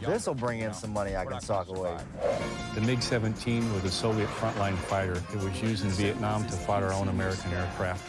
This'll bring in some money I can sock away. The MiG-17 was a Soviet frontline fighter. It was used in Vietnam to fight our own American aircraft.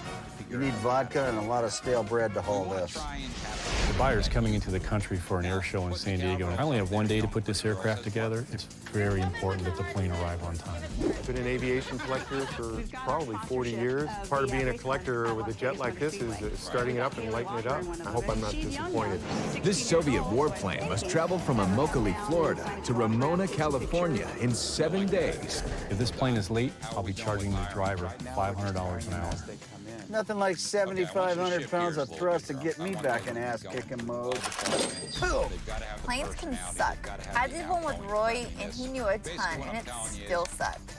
You need vodka and a lot of stale bread to haul this. The buyer's coming into the country for an air show in San Diego. I only have one day to put this aircraft together. It's very important that the plane arrive on time. Been an aviation collector for probably 40 years. Part of being a collector with a jet like this is starting it up and lighting it up. I hope I'm not disappointed. This Soviet warplane must travel from Immokalee, Florida to Ramona, California in 7 days. If this plane is late, I'll be charging the driver $500 an hour. Nothing like 7,500 pounds of thrust to get me back in ass-kicking mode. Planes can suck. I did one with Roy, and he knew a ton, and it still sucked.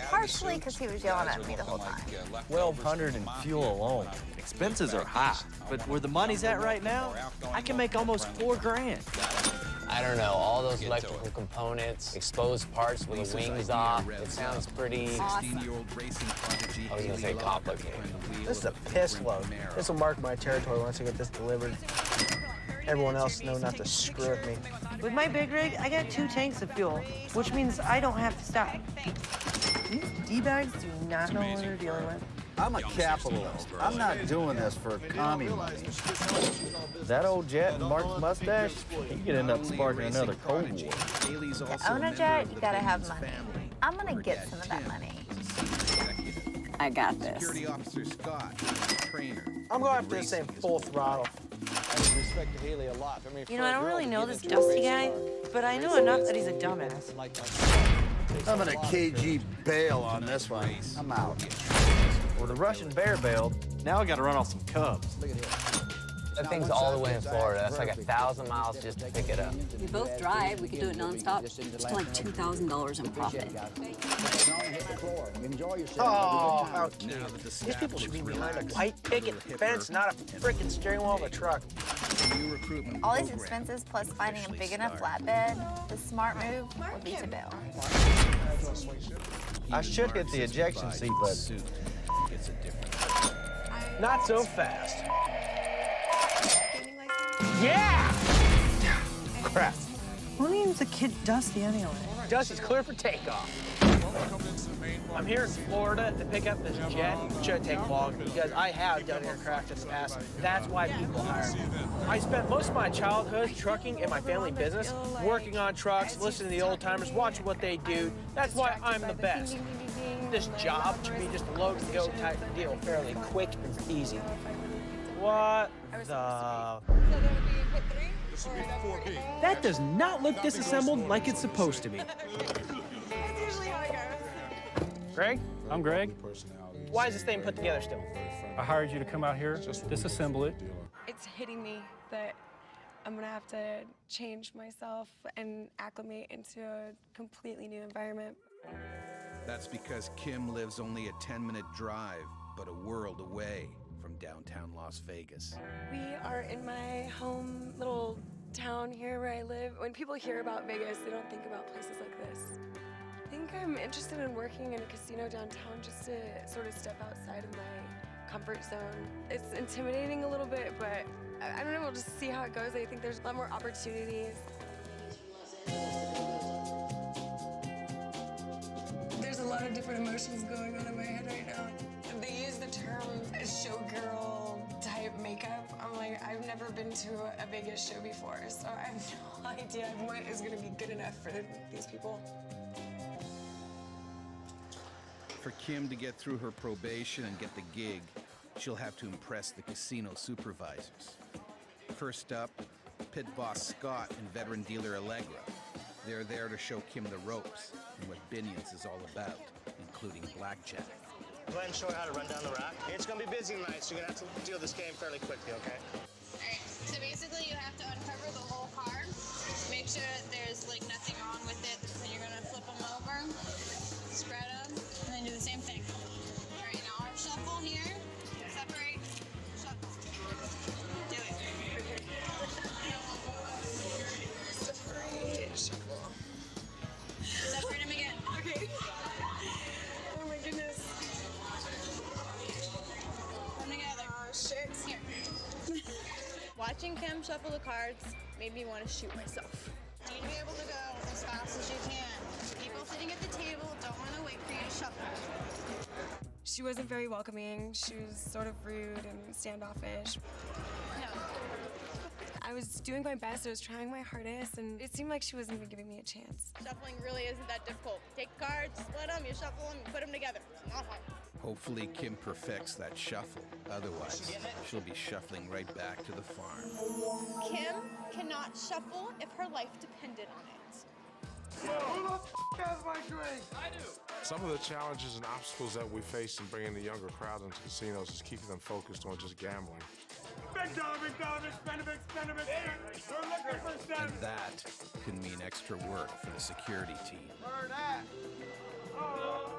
Partially because he was yelling at me the whole time. 1,200 in fuel alone. Expenses are high, but where the money's at right now, I can make almost $4 grand. I don't know, all those electrical components, exposed parts with the wings off. It sounds pretty awesome. I was gonna say complicated. This is a piss load. This will mark my territory once I get this delivered. Everyone else knows not to screw with me. With my big rig, I got 2 tanks of fuel, which means I don't have to stop. These D-bags do not know what they're dealing with. I'm a capitalist. I'm not doing this for commie money. That old jet and Mark's mustache, he could end up sparking another Cold War. To own a jet, you gotta have money. I'm gonna get some of that money. I got this. I'm going after this thing full throttle. You know, I don't really know this Dusty guy, but I know enough that he's a dumbass. I'm gonna KG bail on this one. I'm out. Well, the Russian bear bailed. Now I gotta run off some cubs. That thing's all the way in Florida. That's like 1,000 miles just to pick it up. We both drive. We could do it nonstop. Just like $2,000 in profit. Oh, how cute. These people should be behind a white picket fence, not a freaking steering wheel of a truck. All these expenses plus finding a big enough flatbed, the smart move would be to bail. I should hit the ejection seat, but not so fast. Yeah! Crap. Who names the kid Dusty anyway? Dusty's clear for takeoff. I'm here in Florida to pick up this jet. It shouldn't take long because I have done aircraft in the past. That's why people hire me. I spent most of my childhood trucking in my family business, working on trucks, listening to the old timers, watching what they do. That's why I'm the best. This job should be just a load-and-go type of deal, fairly quick and easy. What the... That does not look disassembled like it's supposed to be. Greg? I'm Greg. Why is this thing put together still? I hired you to come out here, disassemble it. It's hitting me that I'm gonna have to change myself and acclimate into a completely new environment. That's because Kim lives only a 10-minute drive, but a world away from downtown Las Vegas. We are in my home little town here where I live. When people hear about Vegas, they don't think about places like this. I think I'm interested in working in a casino downtown just to sort of step outside of my comfort zone. It's intimidating a little bit, but I don't know, we'll just see how it goes. I think there's a lot more opportunities. There's a lot of different emotions going on in my head right now. They use the term showgirl type makeup. I'm like, I've never been to a Vegas show before, so I have no idea what is gonna be good enough for these people. For Kim to get through her probation and get the gig, she'll have to impress the casino supervisors. First up, pit boss Scott and veteran dealer Allegra. They're there to show Kim the ropes and what Binions is all about, including blackjack. Go ahead and show her how to run down the rack. It's gonna be busy tonight, so you're gonna have to deal this game fairly quickly, okay? All right, so basically you have to uncover the whole card, make sure that there's like nothing wrong with it, then you're gonna flip them over, spread them, and then do the same thing. All right, now our shuffle here, separate, shuffle. Do it. Separate, shuffle. Separate them again. Okay. Oh my goodness. Come together. Oh shit. Here. Watching Kim shuffle the cards made me want to shoot myself. You need to be able to go as fast as you can. People sitting at the table don't want to wait for you to shuffle. She wasn't very welcoming. She was sort of rude and standoffish. No. I was doing my best. I was trying my hardest, and it seemed like she wasn't even giving me a chance. Shuffling really isn't that difficult. Take cards, split them, you shuffle them, you put them together. It's not hard. Hopefully Kim perfects that shuffle. Otherwise, she'll be shuffling right back to the farm. Kim cannot shuffle if her life depended on it. Who the f has my drink? I do. Some of the challenges and obstacles that we face in bringing the younger crowd into casinos is keeping them focused on just gambling. Big dollar, spend a big, spend a big. We're looking for And that can mean extra work for the security team. Burn that. Oh.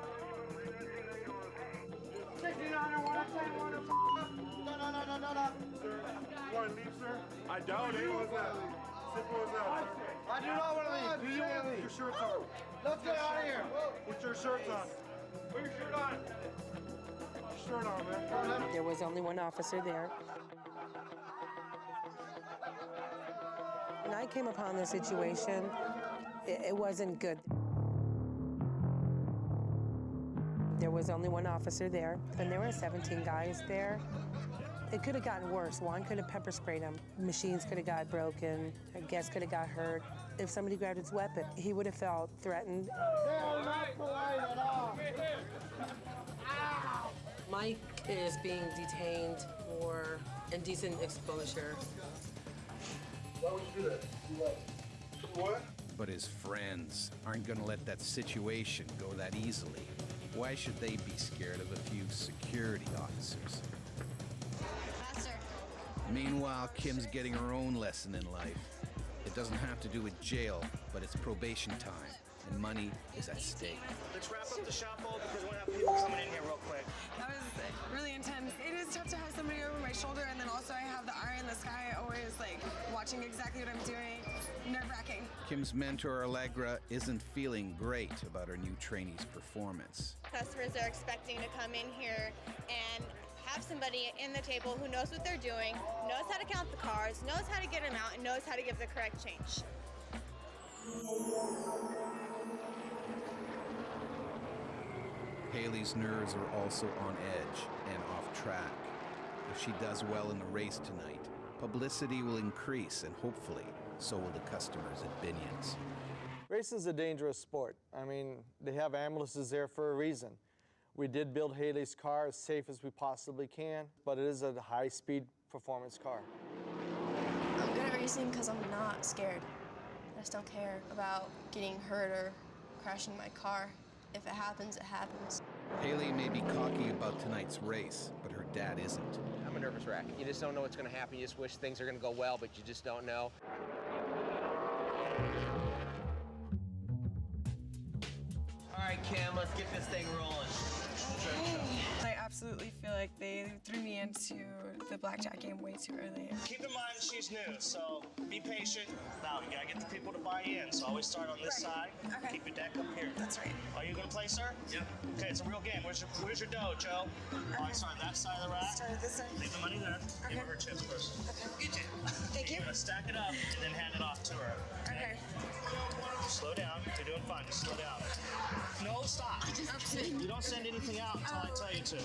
69 110, 110. No. Sir, you want to leave, sir? I doubt it. What was that? What was that? I do not want to leave. Do you want to leave? Your shirt's on. Let's get out of here. Put your shirts on. Put your shirt on. Put your shirt on, man. There was only one officer there. When I came upon the situation, it wasn't good. There was only one officer there, and there were 17 guys there. It could have gotten worse. One could have pepper sprayed him. Machines could have got broken. A guest could have got hurt. If somebody grabbed his weapon, he would have felt threatened. They are not polite at all. Mike is being detained for indecent exposure. Why would you do that? What? But his friends aren't going to let that situation go that easily. Why should they be scared of a few security officers? Faster. Meanwhile, Kim's getting her own lesson in life. It doesn't have to do with jail, but it's probation time, and money is at stake. Let's wrap up the shuffle because we're going to have people coming in here real quick. That was really intense. It is tough to have somebody over my shoulder, and then also I have the eye in the sky, always like watching exactly what I'm doing. Nerve-wracking. Kim's mentor, Allegra, isn't feeling great about her new trainee's performance. Customers are expecting to come in here and have somebody in the table who knows what they're doing, knows how to count the cards, knows how to get them out, and knows how to give the correct change. Haley's nerves are also on edge and off track. If she does well in the race tonight, publicity will increase, and hopefully, so will the customers at Binion's. Racing is a dangerous sport. I mean, they have ambulances there for a reason. We did build Haley's car as safe as we possibly can, but it is a high-speed performance car. I'm good at racing because I'm not scared. I just don't care about getting hurt or crashing my car. If it happens, it happens. Haley may be cocky about tonight's race, but her dad isn't. I'm a nervous wreck. You just don't know what's going to happen. You just wish things are going to go well, but you just don't know. All right, Kim, let's get this thing rolling. I absolutely feel like they threw me into the blackjack game way too early. Keep in mind she's new, so be patient. Now, you gotta get the people to buy in, so always start on this side. Okay. Keep your deck up here. That's right. Are you gonna play, sir? Yeah. Okay, it's a real game. Where's your dough, Joe? All right, start on that side of the rack. Start this side. Leave the money there. Okay. Give her chips first. Okay. Thank you. You're gonna stack it up and then hand it off to her. Okay. Slow down. You're doing fine. Just slow down. No, stop. You don't send anything out until I tell you to.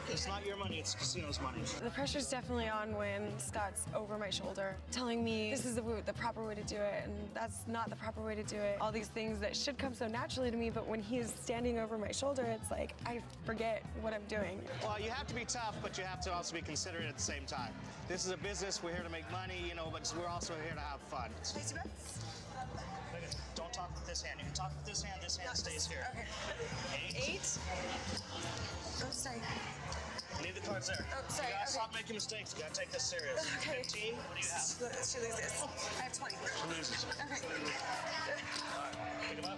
It's not your money, it's the casino's money. The pressure's definitely on when Scott's over my shoulder, telling me this is the proper way to do it, and that's not the proper way to do it. All these things that should come so naturally to me, but when he's standing over my shoulder, it's like I forget what I'm doing. Well, you have to be tough, but you have to also be considerate at the same time. This is a business, we're here to make money, you know, but we're also here to have fun. Don't talk with this hand. You can talk with this hand stays here. Okay. 8. Oh, sorry. Leave the cards there. Oh, sorry. You gotta stop making mistakes. You gotta take this serious. Okay. 15, what do you have? She loses. I have 20. She loses. Okay. All right, pick him up.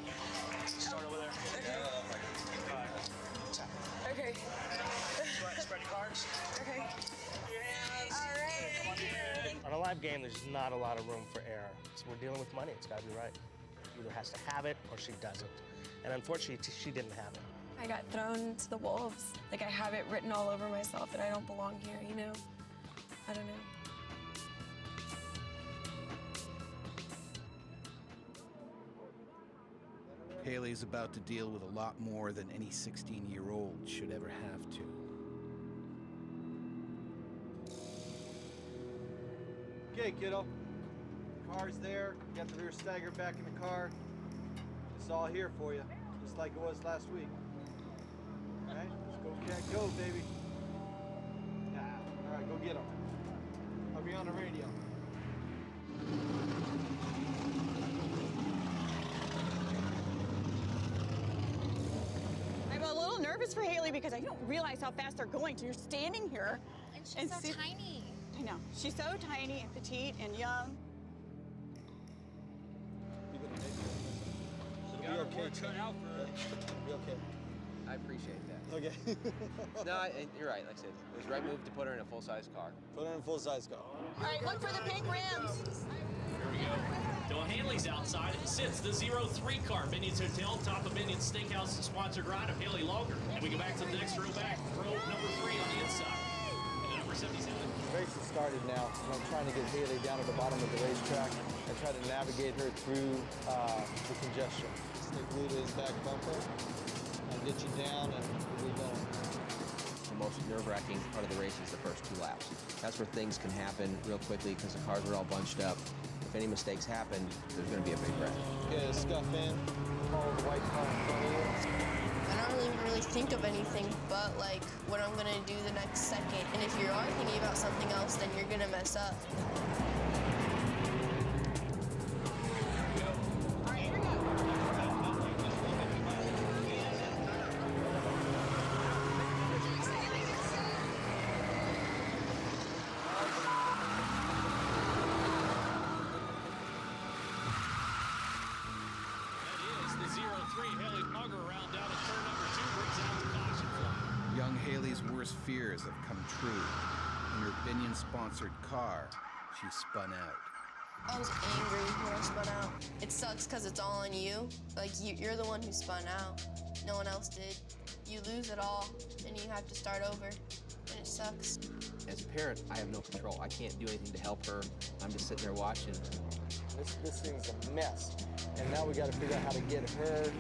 Start over there. Okay. All right. Tap. Okay. Spread your cards. Okay. All right. Thank you. On a live game, there's not a lot of room for error. So we're dealing with money. It's gotta be right. Either has to have it or she doesn't. And unfortunately, she didn't have it. I got thrown to the wolves. Like I have it written all over myself that I don't belong here, you know? I don't know. Haley's about to deal with a lot more than any 16-year-old should ever have to. Okay, kiddo. Car's there. You got the rear stagger back in the car. It's all here for you, just like it was last week. All right, let's go, cat, go, baby. Yeah. All right, go get him. I'll be on the radio. I'm a little nervous for Haley because I don't realize how fast they're going. You're standing here. And she's so tiny. I know. She's so tiny and petite and young. It'll be okay. It'll be okay. I appreciate that. Okay. No, you're right. Like I said, it was the right move to put her in a full-size car. Put her in a full-size car. All right, look for the pink rims. Here we go. So Haley's outside. It sits the 03 car. Binion's Hotel, top of Binion's Steakhouse, sponsored ride of Haley Longer. And we go back to the next row back. Row number 3 on the inside. And number 77. The race has started now, and I'm trying to get Haley down at the bottom of the racetrack and try to navigate her through the congestion. Stay glued to his back bumper. I'll get you down and we'll be going. The most nerve-wracking part of the race is the first 2 laps. That's where things can happen real quickly because the cars are all bunched up. If any mistakes happen, there's going to be a big wreck. Okay, scuff in, follow the white car in front of you. I don't even really think of anything but like what I'm gonna do the next second. And if you are thinking about something else, then you're gonna mess up. Young Haley's worst fears have come true. In her Binion-sponsored car, she spun out. I was angry when I spun out. It sucks because it's all on you. Like, you're the one who spun out. No one else did. You lose it all, and you have to start over, and it sucks. As a parent, I have no control. I can't do anything to help her. I'm just sitting there watching. This thing's a mess. And now we got to figure out how to get her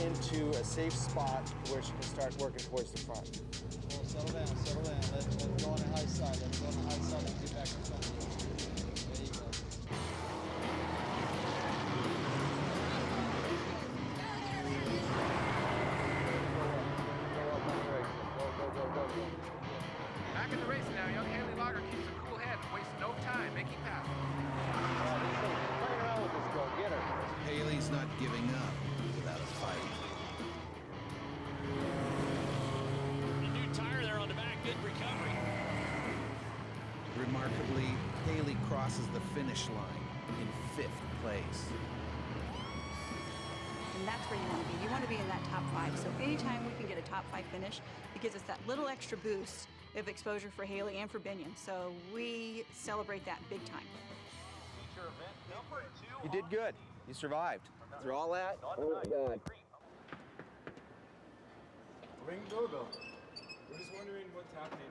into a safe spot where she can start working towards the front. Well, settle down, settle down. Let's go on the high side. Let's go on the high side and get back in front of you. There you go. Go. Back in the race now, young Haley Lager keeps a cool head, wasting no time making passes. Play around with this girl. Get her. Haley's not giving up without a fight. The new tire there on the back, good recovery. Remarkably, Haley crosses the finish line in 5th place. And that's where you want to be. You want to be in that top 5. So anytime we can get a top 5 finish, it gives us that little extra boost of exposure for Haley and for Binion. So we celebrate that big time. You did good. You survived. Through all that, oh God. Ring doorbell. We're just wondering what's happening.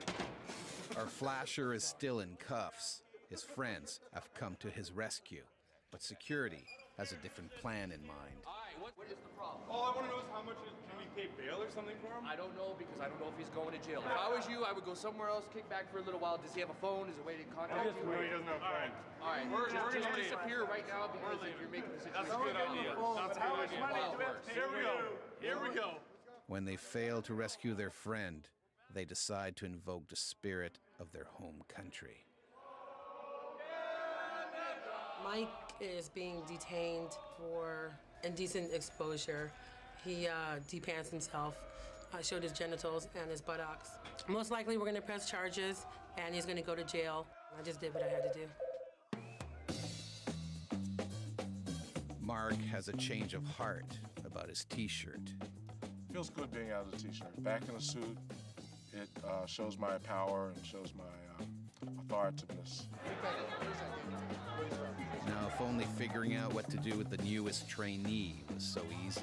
Our flasher is still in cuffs. His friends have come to his rescue, but security has a different plan in mind. What is the problem? All I want to know is how much can we pay bail or something for him? I don't know because I don't know if he's going to jail. If I was you, I would go somewhere else, kick back for a little while. Does he have a phone? Is there a way to contact you? No, he doesn't have a phone. All right, just disappear right now because you're making the situation. That's a good idea. That's a good idea. Here we go. Here we go. When they fail to rescue their friend, they decide to invoke the spirit of their home country. Mike is being detained for indecent exposure. He depants himself, showed his genitals and his buttocks. Most likely we're gonna press charges and he's gonna go to jail. I just did what I had to do. Mark has a change of heart about his t-shirt. Feels good being out of the t-shirt. Back in the suit, it shows my power and shows my authoritativeness. Now, if only figuring out what to do with the newest trainee was so easy.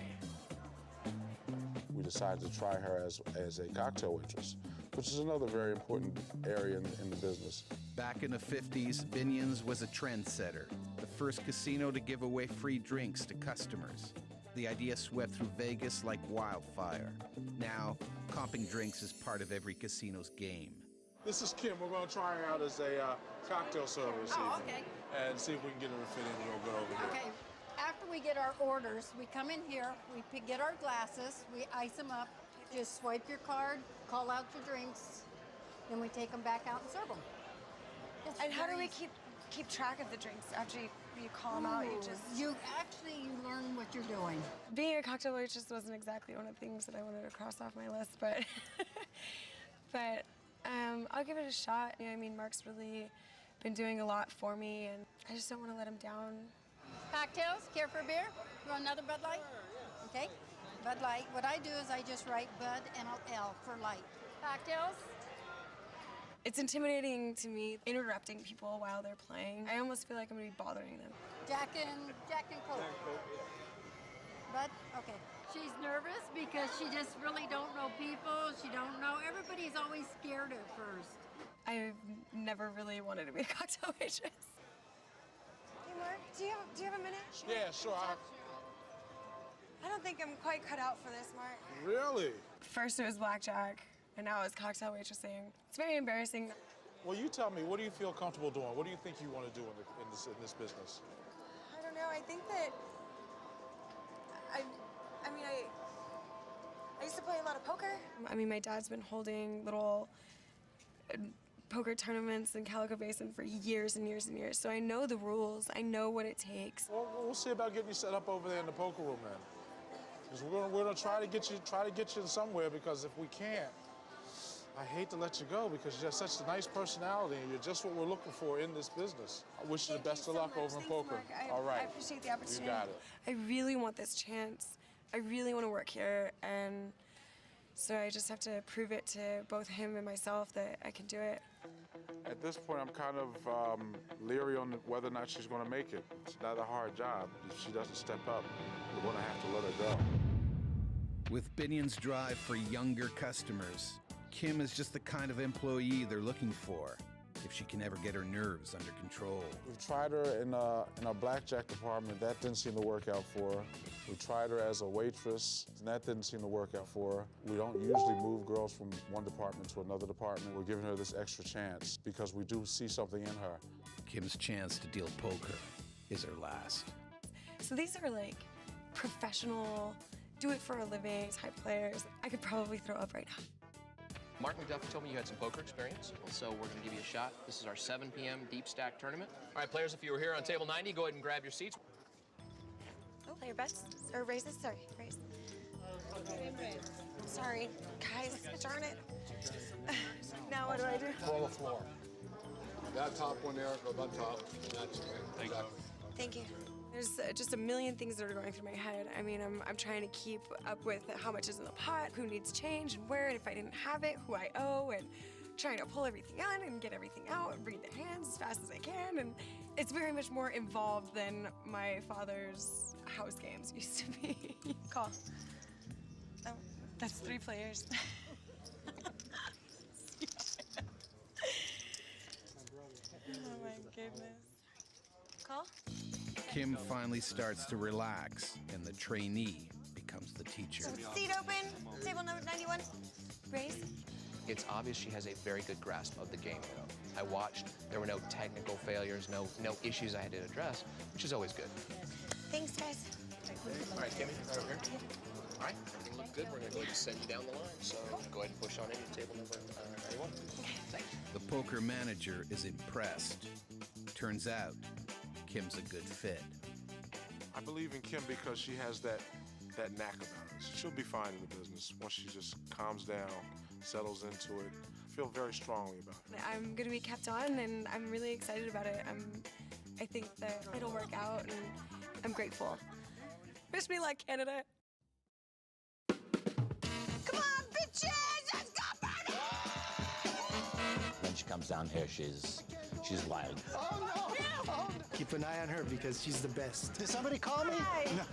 We decided to try her as a cocktail waitress, which is another very important area in the business. Back in the 50s, Binion's was a trendsetter, the first casino to give away free drinks to customers. The idea swept through Vegas like wildfire. Now, comping drinks is part of every casino's game. This is Kim. We're going to try her out as a cocktail server this evening. Okay. And see if we can get her to fit in a little bit over here. Okay. After we get our orders, we come in here, we get our glasses, we ice them up, just swipe your card, call out your drinks, then we take them back out and serve them. And how do we keep track of the drinks after you call them out? You learn what you're doing. Being a cocktail waitress wasn't exactly one of the things that I wanted to cross off my list, but I'll give it a shot. You know, I mean, Mark's really been doing a lot for me, and I just don't want to let him down. Cocktails, care for a beer? You want another Bud Light? Okay, Bud Light. What I do is I just write Bud and I'll L for light. Cocktails? It's intimidating to me interrupting people while they're playing. I almost feel like I'm gonna be bothering them. Jack and Coke. Bud? Okay. She's nervous because she just really don't know people. She don't know. Everybody's always scared at first. I've never really wanted to be a cocktail waitress. Hey, Mark, do you have a minute? Yeah, sure. I don't think I'm quite cut out for this, Mark. Really? First it was blackjack, and now it's cocktail waitressing. It's very embarrassing. Well, you tell me, what do you feel comfortable doing? What do you think you want to do in this business? I don't know. I think that I used to play a lot of poker. I mean, my dad's been holding little poker tournaments in Calico Basin for years and years and years, so I know the rules. I know what it takes. Well, we'll see about getting you set up over there in the poker room then. Because we're gonna try to get you somewhere, because if we can't, I hate to let you go because you have such a nice personality and you're just what we're looking for in this business. I wish you the best of luck over in poker. All right. I appreciate the opportunity. You got it. I really want this chance. I really want to work here, and so I just have to prove it to both him and myself that I can do it. At this point, I'm kind of leery on whether or not she's going to make it. It's not a hard job. If she doesn't step up, we're going to have to let her go. With Binion's drive for younger customers, Kim is just the kind of employee they're looking for, if she can ever get her nerves under control. We've tried her in our blackjack department. That didn't seem to work out for her. We tried her as a waitress, and that didn't seem to work out for her. We don't usually move girls from one department to another department. We're giving her this extra chance because we do see something in her. Kim's chance to deal poker is her last. So these are like professional, do it for a living type players. I could probably throw up right now. Mark McDuffie told me you had some poker experience, so we're going to give you a shot. This is our 7 p.m. deep stack tournament. All right, players, if you were here on table 90, go ahead and grab your seats. Oh, player bets or raises? Sorry, raise. Sorry, guys, darn it. Now what do I do? Roll the floor. That top one there, go that top. That's okay. Thank you. Thank you. There's just a million things that are going through my head. I mean, I'm trying to keep up with how much is in the pot, who needs change and where, and if I didn't have it, who I owe, and trying to pull everything on and get everything out and read the hands as fast as I can. And it's very much more involved than my father's house games used to be. Call. Oh, that's 3 players. Oh my goodness. Call? Kim finally starts to relax, and the trainee becomes the teacher. Seat open, table number 91. Raise. It's obvious she has a very good grasp of the game, though. I watched. There were no technical failures, no issues I had to address, which is always good. Thanks, guys. All right, Kimmy, right over here. All right, everything looks good. We're going to go ahead and send you down the line, so go ahead and push on in to table number 91. Thanks. The poker manager is impressed. Turns out, Kim's a good fit. I believe in Kim because she has that knack about her. She'll be fine in the business once she just calms down, settles into it. I feel very strongly about it. I'm going to be kept on, and I'm really excited about it. I think that it'll work out, and I'm grateful. Wish me luck, Canada. Come on, bitches! Let's go, Bernie! When she comes down here, she's wild. Oh, no! Oh, no. Keep an eye on her because she's the best. Did somebody call me? No.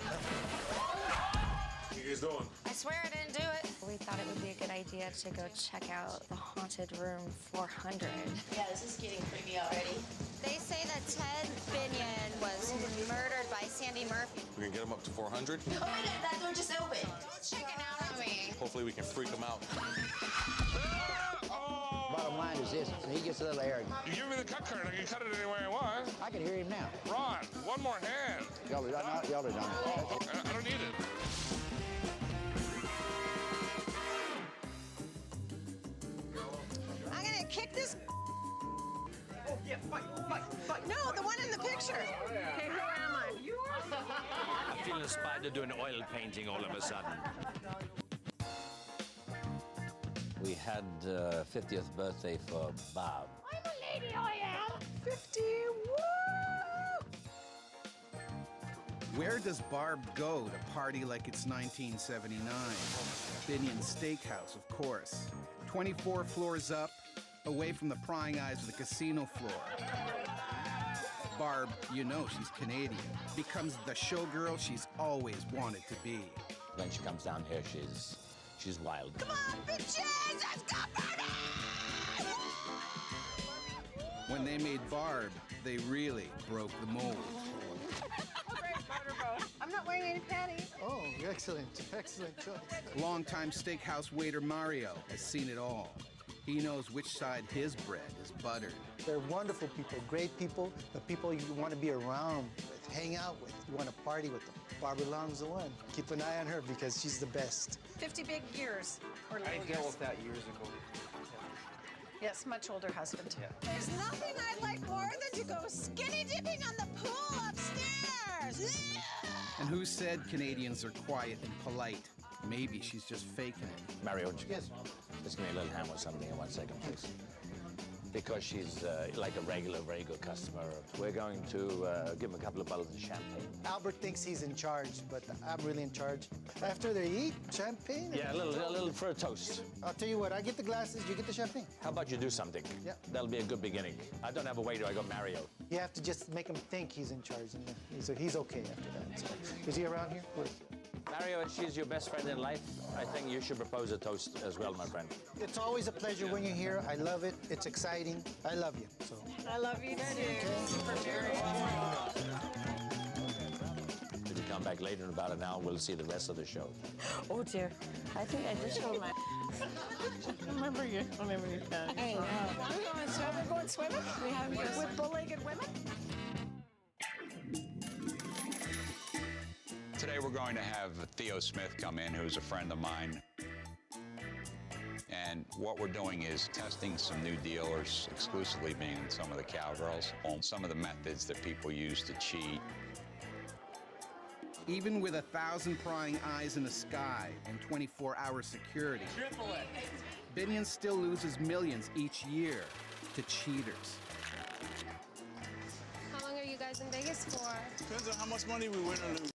What are you guys doing? I swear I didn't do it. We thought it would be a good idea to go check out the haunted room 400. Yeah, this is getting creepy already. They say that Ted Binion was murdered by Sandy Murphy. perfect. We can get them up to 400. Oh, wait, that door just opened. Don't chicken out on me. Hopefully we can freak them out. Bottom line is this, he gets a little arrogant. You give me the cut card, I can cut it any way I want. I can hear him now. Ron, one more hand. Y'all are done. Y'all are done. Oh, I don't need it. I'm gonna kick this. Oh, yeah, fight. No, the one in the picture. Okay, who am I? You are. I feel inspired to do an oil painting all of a sudden. We had 50th birthday for Bob. I'm a lady, I am. 50, woo! Where does Barb go to party like it's 1979? Binion Steakhouse, of course. 24 floors up, away from the prying eyes of the casino floor. Barb, you know she's Canadian, becomes the showgirl she's always wanted to be. When she comes down here, she's wild. Come on, bitches, let's go party! When they made Barb, they really broke the mold. I'm not wearing any panties. Oh, excellent choice. Longtime steakhouse waiter Mario has seen it all. He knows which side his bread is buttered. They're wonderful people, great people, the people you want to be around with, hang out with, you want to party with them. Barbara Long's the one. Keep an eye on her because she's the best. 50 big years. Or I little dealt years. with that years ago. Yes, much older husband. Yeah. There's nothing I'd like more than to go skinny dipping on the pool upstairs. And who said Canadians are quiet and polite? Maybe she's just faking it. Mario, just give me a little ham or something in 1 second, please. Because she's like a regular, very good customer, we're going to give him a couple of bottles of champagne. Albert thinks he's in charge, but I'm really in charge. After they eat, champagne? Yeah, a little for a toast. I'll tell you what, I get the glasses, you get the champagne. How about you do something? Yeah. That'll be a good beginning. I don't have a waiter, I got Mario. You have to just make him think he's in charge, and he's okay after that. So, is he around here? Mario, and she's your best friend in life. I think you should propose a toast as well, my friend. It's always a pleasure when you're here. I love it. It's exciting. I love you. So. I love you too. If you come back later in about an hour, we'll see the rest of the show. Oh dear, I think I just showed my. Remember you can. I know. We're going swimming. We have with bow-legged women. Today we're going to have Theo Smith come in, who's a friend of mine. And what we're doing is testing some new dealers, exclusively being some of the cowgirls, on some of the methods that people use to cheat. Even with 1,000 prying eyes in the sky and 24-hour security, Binion still loses millions each year to cheaters. How long are you guys in Vegas for? Depends on how much money we win or lose.